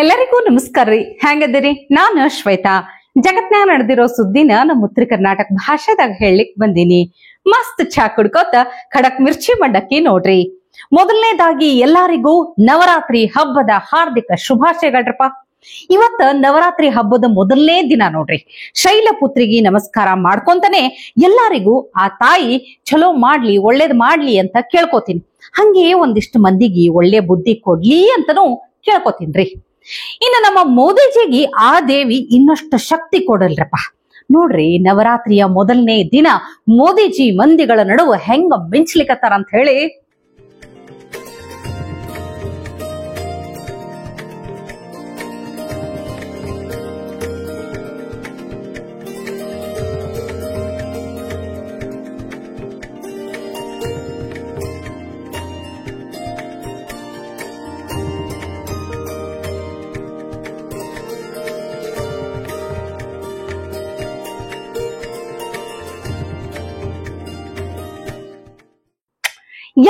ಎಲ್ಲರಿಗೂ ನಮಸ್ಕಾರ ರೀ. ಹೆಂಗದಿರಿ? ನಾನು ಶ್ವೇತಾ. ಜಗತ್ನಾಗ ನಡೆದಿರೋ ಸುದ್ದಿನ ನಮ್ಮ ಉತ್ತರ ಕರ್ನಾಟಕ ಭಾಷೆದಾಗ ಹೇಳಲಿಕ್ ಬಂದೀನಿ. ಮಸ್ತ್ ಚಾ ಕುಡ್ಕೋತ ಖಡಕ್ ಮಿರ್ಚಿ ಮಂಡಕ್ಕಿ ನೋಡ್ರಿ. ಮೊದಲನೇದಾಗಿ ಎಲ್ಲರಿಗೂ ನವರಾತ್ರಿ ಹಬ್ಬದ ಹಾರ್ದಿಕ ಶುಭಾಶಯಗಳ್ರಪ್ಪ. ಇವತ್ತ ನವರಾತ್ರಿ ಹಬ್ಬದ ಮೊದಲನೇ ದಿನ ನೋಡ್ರಿ. ಶೈಲಪುತ್ರಿಗೆ ನಮಸ್ಕಾರ ಮಾಡ್ಕೊಂತಾನೆ ಎಲ್ಲರಿಗೂ ಆ ತಾಯಿ ಚಲೋ ಮಾಡ್ಲಿ, ಒಳ್ಳೇದ್ ಮಾಡ್ಲಿ ಅಂತ ಕೇಳ್ಕೊತೀನಿ. ಹಂಗೆ ಒಂದಿಷ್ಟು ಮಂದಿಗೆ ಒಳ್ಳೆ ಬುದ್ಧಿ ಕೊಡ್ಲಿ ಅಂತನೂ ಕೇಳ್ಕೊತೀನ್ರಿ. ಇನ್ನು ನಮ್ಮ ಮೋದಿಜಿಗೆ ಆ ದೇವಿ ಇನ್ನಷ್ಟು ಶಕ್ತಿ ಕೊಡಲ್ರಪ್ಪ. ನೋಡ್ರಿ, ನವರಾತ್ರಿಯ ಮೊದಲನೇ ದಿನ ಮೋದಿಜಿ ಮಂದಿಗಳ ನಡುವೆ ಹೆಂಗ ಮಿಂಚ್ಲಿಕತ್ತಾರ ಅಂತ ಹೇಳಿ.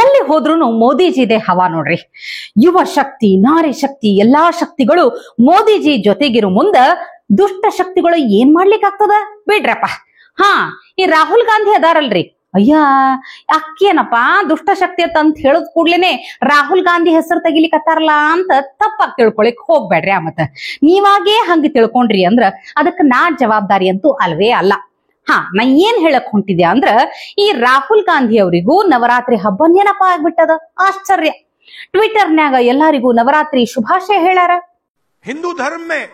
ಎಲ್ಲಿ ಹೋದ್ರೂ ಮೋದಿಜಿದೆ ಹವಾ ನೋಡ್ರಿ. ಯುವ ಶಕ್ತಿ, ನಾರಿ ಶಕ್ತಿ, ಎಲ್ಲಾ ಶಕ್ತಿಗಳು ಮೋದಿಜಿ ಜೊತೆಗಿರು ಮುಂದ ದುಷ್ಟ ಶಕ್ತಿಗಳು ಏನ್ ಮಾಡ್ಲಿಕ್ಕೆ ಆಗ್ತದ? ಬಿಡ್ರಪ್ಪ. ಈ ರಾಹುಲ್ ಗಾಂಧಿ ಅದಾರಲ್ರಿ, ಅಯ್ಯ ಅಕ್ಕೇನಪ್ಪ ದುಷ್ಟ ಶಕ್ತಿ ಅಂತ ಹೇಳದ್ ಕೂಡ್ಲೇನೆ ರಾಹುಲ್ ಗಾಂಧಿ ಹೆಸರು ತೆಗಿಲಿಕ್ಕತ್ತಾರಲ್ಲ ಅಂತ ತಪ್ಪಾಗಿ ತಿಳ್ಕೊಳಿಕ್ ಹೋಗ್ಬೇಡ್ರಿ. ಮತ್ತ ನೀವಾಗೇ ಹಂಗ ತಿಳ್ಕೊಂಡ್ರಿ ಅಂದ್ರ ಅದಕ್ಕೆ ನಾ ಜವಾಬ್ದಾರಿ ಅಂತೂ ಅಲ್ವೇ ಅಲ್ಲ. ನಾ ಏನ್ ಹೇಳಕ್ ಹೊಂಟಿದ್ಯಾ ಅಂದ್ರ, ಈ ರಾಹುಲ್ ಗಾಂಧಿ ಅವರಿಗೂ ನವರಾತ್ರಿ ಹಬ್ಬ ನೆನಪ ಆಗ್ಬಿಟ್ಟದ. ಆಶ್ಚರ್ಯ. ಟ್ವಿಟರ್ನ್ಯಾಗ ಎಲ್ಲರಿಗೂ ನವರಾತ್ರಿ ಶುಭಾಶಯ ಹೇಳಾರ. हिंदू धर्म में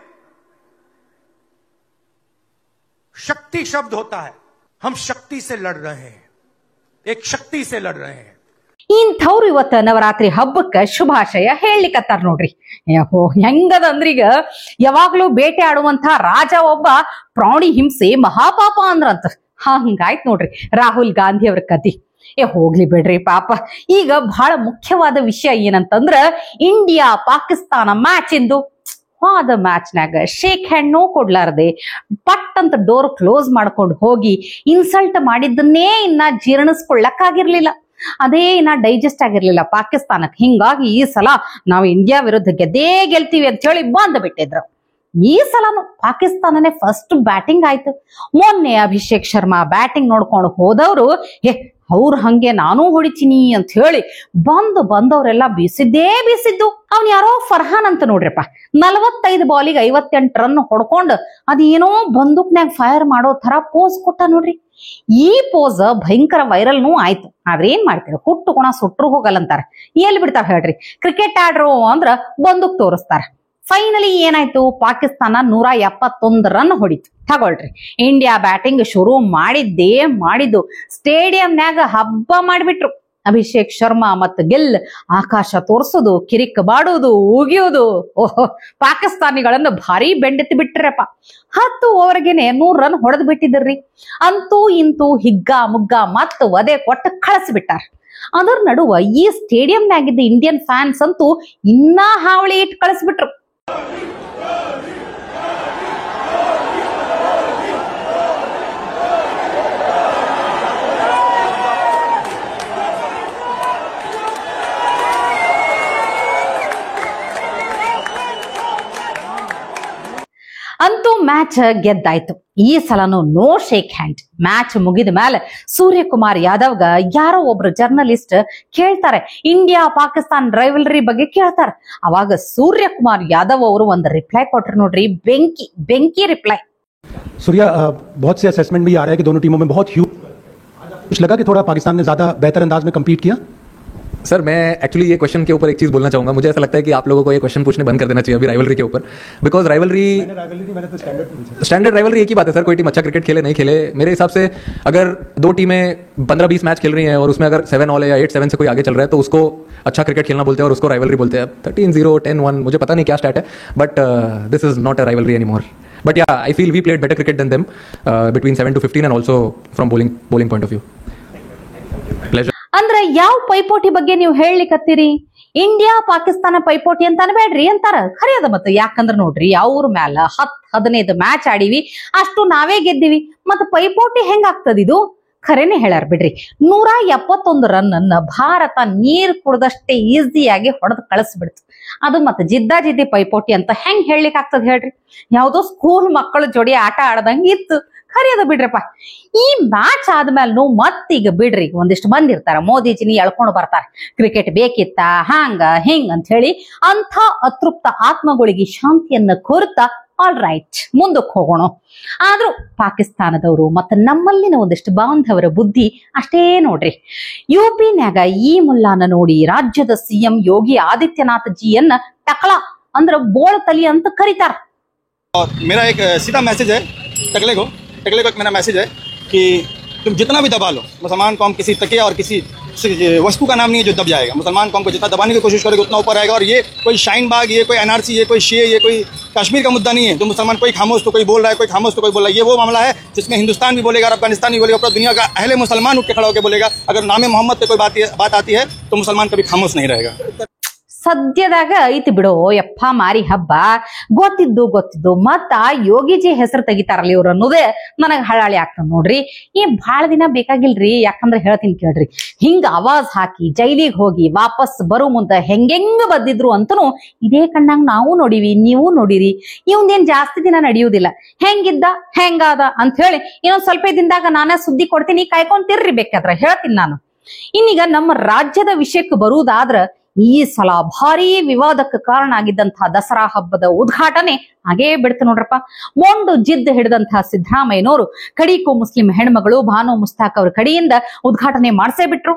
शक्ति शब्द होता है. हम शक्ति से लड़ रहे हैं, एक शक्ति से लड़ रहे हैं. ಇಂಥವ್ರು ಇವತ್ತ ನವರಾತ್ರಿ ಹಬ್ಬಕ್ಕ ಶುಭಾಶಯ ಹೇಳಲಿಕ್ಕತ್ತಾರ ನೋಡ್ರಿ. ಹೆಂಗದಂದ್ರೀಗ ಯಾವಾಗ್ಲೂ ಬೇಟೆ ಆಡುವಂತ ರಾಜ ಒಬ್ಬ ಪ್ರಾಣಿ ಹಿಂಸೆ ಮಹಾಪಾಪ ಅಂದ್ರಂತ. ಹಂಗಾಯ್ತು ನೋಡ್ರಿ ರಾಹುಲ್ ಗಾಂಧಿ ಅವ್ರ ಕತಿ. ಹೋಗ್ಲಿ ಬಿಡ್ರಿ ಪಾಪ. ಈಗ ಬಹಳ ಮುಖ್ಯವಾದ ವಿಷಯ ಏನಂತಂದ್ರ, ಇಂಡಿಯಾ ಪಾಕಿಸ್ತಾನ ಮ್ಯಾಚ್ ಇಂದು. ಅದ ಮ್ಯಾಚ್ನಾಗ ಶೇಕ್ ಹ್ಯಾಂಡ್ ಕೊಡ್ಲಾರ್ದೆ ಪಟ್ ಅಂತ ಡೋರ್ ಕ್ಲೋಸ್ ಮಾಡ್ಕೊಂಡು ಹೋಗಿ ಇನ್ಸಲ್ಟ್ ಮಾಡಿದ್ದನ್ನೇ ಇನ್ನ ಜೀರ್ಣಿಸ್ಕೊಳ್ಳಕ್ಕಾಗಿರ್ಲಿಲ್ಲ. ಅದೇ ಇನ್ನ ಡೈಜೆಸ್ಟ್ ಆಗಿರ್ಲಿಲ್ಲ ಪಾಕಿಸ್ತಾನಕ್ಕೆ. ಹಿಂಗಾಗಿ ಈ ಸಲ ನಾವು ಇಂಡಿಯಾ ವಿರುದ್ಧ ಗೆಲ್ತೀವಿ ಅಂತ ಹೇಳಿ ಬಂದ್ ಬಿಟ್ಟಿದ್ರು. ಈ ಸಲನು ಪಾಕಿಸ್ತಾನನೇ ಫಸ್ಟ್ ಬ್ಯಾಟಿಂಗ್ ಆಯ್ತು. ಮೊನ್ನೆ ಅಭಿಷೇಕ್ ಶರ್ಮಾ ಬ್ಯಾಟಿಂಗ್ ನೋಡ್ಕೊಂಡು ಹೋದವ್ರು ಅವ್ರು ಹಂಗೆ ನಾನು ಹೊಡಿತೀನಿ ಅಂತ ಹೇಳಿ ಬಂದವರೆಲ್ಲ ಬೀಸಿದ್ದು. ಅವ್ನ್ ಯಾರೋ ಫರ್ಹಾನ್ ಅಂತ ನೋಡ್ರಿಪ್ಪ, 45 ಬಾಲಿಗೆ 58 ರನ್ ಹೊಡ್ಕೊಂಡು ಅದೇನೋ ಬಂದೂಕ್ನ್ಯಾಗ ಫೈರ್ ಮಾಡೋ ತರ ಪೋಸ್ ಕೊಟ್ಟ ನೋಡ್ರಿ. ಈ ಪೋಸ್ ಭಯಂಕರ ವೈರಲ್ನೂ ಆಯ್ತು. ಆದ್ರೆ ಏನ್ ಮಾಡ್ತೀರಿ, ಹುಟ್ಟು ಗುಣ ಸುಟ್ರು ಹೋಗಲ್ಲಂತಾರ. ಎಲ್ಲಿ ಬಿಡ್ತಾರ ಹೇಳ್ರಿ? ಕ್ರಿಕೆಟ್ ಆಡ್ರು ಅಂದ್ರ ಬಂದೂಕ್ ತೋರಿಸ್ತಾರ. ಫೈನಲಿ ಏನಾಯ್ತು, ಪಾಕಿಸ್ತಾನ 171 ರನ್ ಹೊಡಿತು. ತಗೊಳ್ರಿ, ಇಂಡಿಯಾ ಬ್ಯಾಟಿಂಗ್ ಶುರು ಮಾಡಿದ್ದು ಸ್ಟೇಡಿಯಂನ್ಯಾಗ ಹಬ್ಬ ಮಾಡಿಬಿಟ್ರು. ಅಭಿಷೇಕ್ ಶರ್ಮಾ ಮತ್ ಗಿಲ್ ಆಕಾಶ ತೋರ್ಸೋದು, ಕಿರಿಕ್ ಮಾಡುವುದು, ಉಗಿಯೋದು. ಪಾಕಿಸ್ತಾನಿಗಳನ್ನ ಭಾರಿ ಬೆಂಡೆತ್ತಿ ಬಿಟ್ರಪ್ಪ. 10 ಓವರ್ಗೆನೆ 100 ರನ್ ಹೊಡೆದ್ ಬಿಟ್ಟಿದ್ರಿ. ಅಂತೂ ಇಂತೂ ಹಿಗ್ಗ ಮುಗ್ಗ ಮತ್ ವದೆ ಕೊಟ್ಟು ಕಳಿಸ್ಬಿಟ್ಟಾರ. ಅದರ ನಡುವ ಈ ಸ್ಟೇಡಿಯಂನಾಗಿದ್ದ ಇಂಡಿಯನ್ ಫ್ಯಾನ್ಸ್ ಅಂತೂ ಇನ್ನ ಹಾವಳಿ ಇಟ್ಟು ಕಳಿಸ್ಬಿಟ್ರು. ಅಂತೂ ಮ್ಯಾಚ್ ಗೆದ್ದಾಯ್ತು. ಈ ಸಲನು ನೋ ಶೇಕ್ ಹ್ಯಾಂಡ್. ಮ್ಯಾಚ್ ಮುಗಿದ ಮೇಲೆ ಸೂರ್ಯಕುಮಾರ್ ಯಾದವ್ಗ ಯಾರೋ ಒಬ್ರು ಜರ್ನಲಿಸ್ಟ್ ಕೇಳ್ತಾರೆ, ಇಂಡಿಯಾ ಪಾಕಿಸ್ತಾನ್ ರೈವಲ್ರಿ ಬಗ್ಗೆ ಕೇಳ್ತಾರೆ. ಅವಾಗ ಸೂರ್ಯಕುಮಾರ್ ಯಾದವ್ ಅವರು ಒಂದು ರಿಪ್ಲೈ ಕೊಟ್ರು ನೋಡ್ರಿ. ಬೆಂಕಿ ರಿಪ್ಲೈ. सूर्या, बहुत से असेसमेंट भी आ रहा है कि दोनों टीमों में बहुत ह्यूज, कुछ लगा कि थोड़ा पाकिस्तान ने ज्यादा बेहतर अंदाज में कम्पीट किया? सर, मैं एक्चुअली ये क्वेश्चन के ऊपर एक चीज़ बोलना चाहूँगा. मुझे ऐसा लगता है कि आप लोगों को ये क्वेश्चन पूछने बंद कर देना चाहिए अभी राइवलरी के ऊपर. बिकॉज राइवलरी स्टैंडर्ड राइवलरी एक ही बात है सर. कोई टीम अच्छा क्रिकेट खेले नहीं खेले, मेरे हिसाब से अगर दो टीमें 15-20 मैच खेल रही हैं और उसमें अगर 7 ऑल है या 8-7 से कोई आगे चल रहा है तो उसको अच्छा क्रिकेट खेलना बोलते हैं और उसको राइवलरी बोलते हैं. 13-0, 10-1, मुझे पता नहीं क्या स्टैट है, but this is not a rivalry anymore. But yeah, I feel we played better cricket than them between 7 to 15 and also from bowling point of view. Pleasure. ಅಂದ್ರೆ ಯಾವ ಪೈಪೋಟಿ ಬಗ್ಗೆ ನೀವು ಹೇಳಲಿಕತ್ತೀರಿ? ಇಂಡಿಯಾ ಪಾಕಿಸ್ತಾನ ಪೈಪೋಟಿ ಅಂತ ಅನ್ಬೇಡ್ರಿ ಅಂತಾರ. ಖರೆ ಅದ ಮತ್ತ. ಯಾಕಂದ್ರ ನೋಡ್ರಿ, ಅವ್ರ ಮ್ಯಾಲ 10-15 ಮ್ಯಾಚ್ ಆಡಿವಿ, ಅಷ್ಟು ನಾವೇ ಗೆದ್ದಿವಿ. ಮತ್ತ ಪೈಪೋಟಿ ಹೆಂಗಾಗ್ತದ ಇದು? ಖರೇನೆ ಹೇಳ್ಯಾರ ಬಿಡ್ರಿ. 171 ರನ್ ಅನ್ನ ಭಾರತ ನೀರ್ ಕುಡ್ದಷ್ಟೇ ಈಸಿಯಾಗಿ ಹೊಡೆದು ಕಳಿಸ್ಬಿಡ್ತು. ಅದು ಮತ್ತೆ ಜಿದ್ದಾಜಿದ್ದಿ ಪೈಪೋಟಿ ಅಂತ ಹೆಂಗ್ ಹೇಳಲಿಕ್ಕೆ ಆಗ್ತದ ಹೇಳ್ರಿ? ಯಾವ್ದೋ ಸ್ಕೂಲ್ ಮಕ್ಕಳ ಜೋಡಿ ಆಟ ಆಡ್ದಂಗ ಇತ್ತು. ಖರಿ ಅದ ಬಿಡ್ರಪ್ಪ. ಈ ಮ್ಯಾಚ್ ಆದ್ಮೇಲೆ ಮತ್ತೀಗ ಬಿಡ್ರಿ ಒಂದಿಷ್ಟು ಮಂದಿ ಇರ್ತಾರ, ಮೋದಿಜಿನಿ ಎಳ್ಕೊಂಡು ಬರ್ತಾರ, ಕ್ರಿಕೆಟ್ ಬೇಕಿತ್ತ ಹಂಗ ಹಿಂಗ್ ಅಂತ ಹೇಳಿ. ಅಂಥ ಅತೃಪ್ತ ಆತ್ಮಗಳಿಗೆ ಶಾಂತಿಯನ್ನ ಕೋರುತ್ತಾ ಆಲ್ ರೈಟ್ ಮುಂದಕ್ಕೆ ಹೋಗೋಣ. ಆದ್ರೂ ಪಾಕಿಸ್ತಾನದವರು ಮತ್ತು ನಮ್ಮಲ್ಲಿನ ಒಂದಿಷ್ಟು ಬಾಂಧವರ ಬುದ್ಧಿ ಅಷ್ಟೇ ನೋಡ್ರಿ. ಯುಪಿನ್ಯಾಗ ಈ ಮುಲ್ಲಾನ ನೋಡಿ ರಾಜ್ಯದ ಸಿಎಂ ಯೋಗಿ ಆದಿತ್ಯನಾಥ್ ಜಿಯನ್ನ ಟಕಳ ಅಂದ್ರ ಬೋಳ ತಲಿ ಅಂತ ಕರೀತಾರ. मेरा एक सीधा मैसेज है टकले को एक मेरा मैसेज है कि तुम जितना भी दबा लो मुसलमान कौम किसी तकिया और किसी वस्तु का नाम नहीं है जो दब जाएगा। मुसलमान कौम को जितना दबाने की कोशिश करेगा उतना ऊपर आएगा। और ये कोई शाहीन बाग, ये कोई एनआरसी, ये कोई शीए, ये कोई कश्मीर का मुद्दा नहीं है। जो मुसलमान कोई खामोश तो कोई बोल रहा है, कोई खामोश तो कोई बोल रहा है। ये वो मामला है जिसमें हिंदुस्तान भी बोलेगा और अफगानिस्तान भी बोलेगा, पूरा दुनिया का अहले मुसलमान उठ के खड़ा होकर बोलेगा। अगर नाम मोहम्मद पे कोई बात आती है तो मुसलमान कभी खामोश नहीं रहेगा। ಸದ್ಯದಾಗ ಐತಿ ಬಿಡೋ ಯಪ್ಪ ಮಾರಿ ಹಬ್ಬ. ಗೊತ್ತಿದ್ದು ಮತ್ತ ಯೋಗಿಜಿ ಹೆಸರು ತೆಗಿತಾರಲ್ಲ ಇವ್ರು ಅನ್ನೋದೇ ನನಗ್ ಹಳಾಳಿ ಆಗ್ತದ ನೋಡ್ರಿ. ಈ ಬಹಳ ದಿನ ಬೇಕಾಗಿಲ್ರಿ. ಯಾಕಂದ್ರೆ ಹೇಳ್ತೀನಿ ಕೇಳ್ರಿ, ಹಿಂಗ ಆವಾಜ್ ಹಾಕಿ ಜೈಲಿಗೆ ಹೋಗಿ ವಾಪಸ್ ಬರೋ ಮುಂದೆ ಹೆಂಗೆಂಗ ಬದ್ದಿದ್ರು ಅಂತನೂ ಇದೇ ಕಣ್ಣಂಗ್ ನಾವು ನೋಡಿವಿ, ನೀವು ನೋಡಿರಿ. ಇವಂದೇನ್ ಜಾಸ್ತಿ ದಿನ ನಡೆಯುವುದಿಲ್ಲ. ಹೆಂಗಿದ್ದ ಹೆಂಗಾದ ಅಂತ ಹೇಳಿ ಇನ್ನೊಂದ್ ಸ್ವಲ್ಪ ದಿನದಾಗ ನಾನೇ ಸುದ್ದಿ ಕೊಡ್ತೀನಿ, ಕಾಯ್ಕೊಂತಿರ್ರಿ ಬೇಕಾದ್ರೆ ಹೇಳ್ತೀನಿ ನಾನು. ಇನ್ನೀಗ ನಮ್ಮ ರಾಜ್ಯದ ವಿಷಯಕ್ಕೆ ಬರುವುದಾದ್ರ ಈ ಸಲ ಭಾರೀ ವಿವಾದಕ್ಕೆ ಕಾರಣ ಆಗಿದ್ದಂತಹ ದಸರಾ ಹಬ್ಬದ ಉದ್ಘಾಟನೆ ಹಾಗೇ ಬಿಡ್ತು ನೋಡ್ರಪ್ಪ. ಮೊಂಡು ಜಿದ್ದು ಹಿಡಿದಂತಹ ಸಿದ್ದರಾಮಯ್ಯನವರು ಕಡೀಕು ಮುಸ್ಲಿಂ ಹೆಣ್ಮಗಳು ಭಾನು ಮುಸ್ತಾಕ್ ಅವ್ರ ಕಡೆಯಿಂದ ಉದ್ಘಾಟನೆ ಮಾಡಿಸೇ ಬಿಟ್ರು.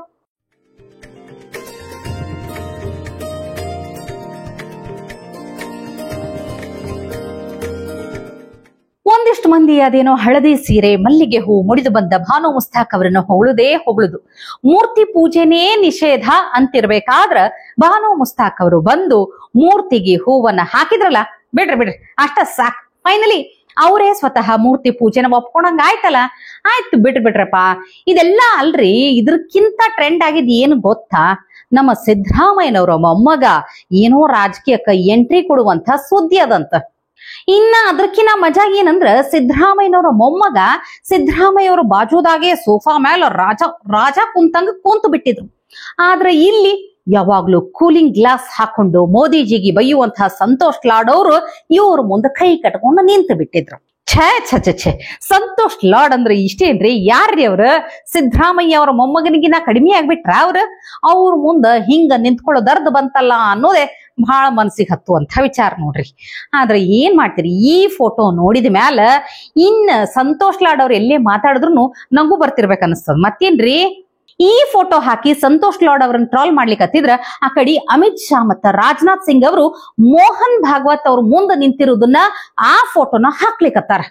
ಒಂದಿಷ್ಟು ಮಂದಿ ಅದೇನೋ ಹಳದಿ ಸೀರೆ ಮಲ್ಲಿಗೆ ಹೂ ಮುಡಿದು ಬಂದ ಭಾನು ಮುಸ್ತಾಕ್ ಅವರನ್ನ ಹೊಗಳುದು. ಮೂರ್ತಿ ಪೂಜೆನೇ ನಿಷೇಧ ಅಂತಿರ್ಬೇಕಾದ್ರ ಭಾನು ಮುಸ್ತಾಕ್ ಅವರು ಬಂದು ಮೂರ್ತಿಗೆ ಹೂವನ್ನ ಹಾಕಿದ್ರಲ್ಲ, ಬಿಡ್ರಿ ಅಷ್ಟ ಸಾಕ್. ಫೈನಲಿ ಅವರೇ ಸ್ವತಃ ಮೂರ್ತಿ ಪೂಜೆನ ಒಪ್ಕೊಂಡಂಗ ಆಯ್ತಲ್ಲ. ಆಯ್ತು ಬಿಡ್ರಪ್ಪ. ಇದೆಲ್ಲ ಅಲ್ರಿ, ಇದ್ರಕ್ಕಿಂತ ಟ್ರೆಂಡ್ ಆಗಿದ್ ಏನು ಗೊತ್ತಾ? ನಮ್ಮ ಸಿದ್ದರಾಮಯ್ಯನವರ ಮೊಮ್ಮಗ ಏನೋ ರಾಜಕೀಯಕ್ಕ ಎಂಟ್ರಿ ಕೊಡುವಂತ ಸುದ್ದಿ ಅದಂತ. ಇನ್ನ ಅದಕ್ಕಿನ್ನ ಮಜಾ ಏನಂದ್ರ ಸಿದ್ದರಾಮಯ್ಯನವರ ಮೊಮ್ಮಗ ಸಿದ್ದರಾಮಯ್ಯವ್ರ ಬಾಜುದಾಗೆ ಸೋಫಾ ಮೇಲೆ ರಾಜ ಕುಂತಂಗ ಕುಂತು ಬಿಟ್ಟಿದ್ರು. ಆದ್ರೆ ಇಲ್ಲಿ ಯಾವಾಗ್ಲೂ ಕೂಲಿಂಗ್ ಗ್ಲಾಸ್ ಹಾಕೊಂಡು ಮೋದಿಜಿಗೆ ಬೈಯುವಂತಹ ಸಂತೋಷ್ ಲಾಡ್ ಅವರು ಇವ್ರ ಮುಂದೆ ಕೈ ಕಟ್ಕೊಂಡು ನಿಂತು ಬಿಟ್ಟಿದ್ರು. ಛೇ ಸಂತೋಷ್ ಲಾಡ್ ಅಂದ್ರೆ ಇಷ್ಟೇನ್ರಿ? ಯಾರ್ರಿ ಅವ್ರ? ಸಿದ್ದರಾಮಯ್ಯ ಅವರ ಮೊಮ್ಮಗನಿಗಿನ ಕಡಿಮೆ ಆಗ್ಬಿಟ್ರ ಅವ್ರ ಮುಂದ ಹಿಂಗ ನಿಂತ್ಕೊಳ್ಳೋದರ್ದು ಬಂತಲ್ಲ ಅನ್ನೋದೇ ಬಹಳ ಮನಸ್ಸಿಗೆ ಹತ್ತುವಂತ ವಿಚಾರ ನೋಡ್ರಿ. ಆದ್ರೆ ಏನ್ ಮಾಡ್ತೀರಿ, ಈ ಫೋಟೋ ನೋಡಿದ ಮ್ಯಾಲ ಇನ್ನ ಸಂತೋಷ್ ಲಾಡ್ ಅವ್ರು ಎಲ್ಲೇ ಮಾತಾಡಿದ್ರು ನಂಗೂ ಬರ್ತಿರ್ಬೇಕ ಅನಿಸ್ತದ. ಮತ್ತೇನ್ರಿ, ಈ ಫೋಟೋ ಹಾಕಿ ಸಂತೋಷ್ ಲಾಡ್ ಅವರನ್ನ ಟ್ರಾಲ್ ಮಾಡ್ಲಿಕ್ಕೆ ಹತ್ತಿದ್ರ ಆ ಕಡೆ ಅಮಿತ್ ಶಾ ಮತ್ತ ರಾಜನಾಥ್ ಸಿಂಗ್ ಅವರು ಮೋಹನ್ ಭಾಗವತ್ ಅವ್ರ ಮುಂದೆ ನಿಂತಿರೋದನ್ನ ಆ ಫೋಟೋನ ಹಾಕ್ಲಿಕ್ಕತ್ತಾರ.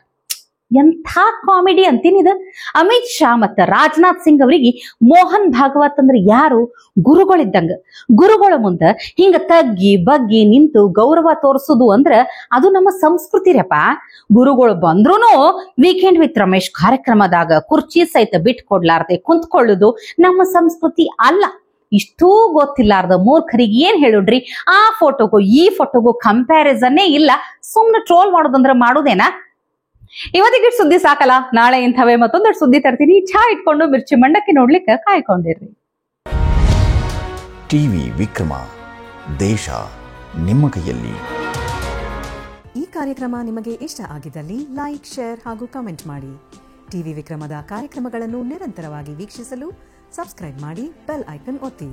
ಎಂಥ ಕಾಮಿಡಿ ಅಂತೀನಿದ. ಅಮಿತ್ ಶಾ ಮತ್ತ ರಾಜನಾಥ್ ಸಿಂಗ್ ಅವರಿಗೆ ಮೋಹನ್ ಭಾಗವತ್ ಅಂದ್ರೆ ಯಾರು? ಗುರುಗಳಿದ್ದಂಗ. ಗುರುಗಳ ಮುಂದ ಹಿಂಗ ತಗ್ಗಿ ಬಗ್ಗಿ ನಿಂತು ಗೌರವ ತೋರಿಸುದು ಅಂದ್ರ ಅದು ನಮ್ಮ ಸಂಸ್ಕೃತಿ ರಪ್ಪ. ಗುರುಗಳು ಬಂದ್ರೂನು ವೀಕೆಂಡ್ ವಿತ್ ರಮೇಶ್ ಕಾರ್ಯಕ್ರಮದಾಗ ಕುರ್ಚಿ ಸಹಿತ ಬಿಟ್ಟು ಕೊಡ್ಲಾರ್ದೆ ಕುಂತ್ಕೊಳ್ಳುದು ನಮ್ಮ ಸಂಸ್ಕೃತಿ ಅಲ್ಲ. ಇಷ್ಟೂ ಗೊತ್ತಿಲ್ಲಾರ್ದ ಮೂರ್ಖರಿಗೆ ಏನ್ ಹೇಳುಡ್ರಿ? ಆ ಫೋಟೋಗೂ ಈ ಫೋಟೋಗೂ ಕಂಪ್ಯಾರಿಸನ್ನೇ ಇಲ್ಲ. ಸುಮ್ನೆ ಟ್ರೋಲ್ ಮಾಡೋದಂದ್ರ ಮಾಡುದೇನಾ? ಇವತ್ತಿಗೆ ಸುದ್ದಿ ಸಾಕಲ್ಲ, ನಾಳೆ ಇಂಥವೇ ಮತ್ತೊಂದಷ್ಟು ಸುದ್ದಿ ತರ್ತೀನಿ. ಚಹಾ ಇಟ್ಕೊಂಡು ಮಿರ್ಚಿ ಮಂಡಕ್ಕಿ ನೋಡ್ಲಿಕ್ಕೆ ಕಾಯ್ಕೊಂಡಿರ್ರಿ. ಟಿವಿ ವಿಕ್ರಮ, ದೇಶ ನಿಮ್ಮ ಕೈಯಲ್ಲಿ. ಈ ಕಾರ್ಯಕ್ರಮ ನಿಮಗೆ ಇಷ್ಟ ಆಗಿದ್ದಲ್ಲಿ ಲೈಕ್, ಶೇರ್ ಹಾಗೂ ಕಮೆಂಟ್ ಮಾಡಿ. ಟಿವಿ ವಿಕ್ರಮದ ಕಾರ್ಯಕ್ರಮಗಳನ್ನು ನಿರಂತರವಾಗಿ ವೀಕ್ಷಿಸಲು ಸಬ್ಸ್ಕ್ರೈಬ್ ಮಾಡಿ, ಬೆಲ್ ಐಕನ್ ಒತ್ತಿ.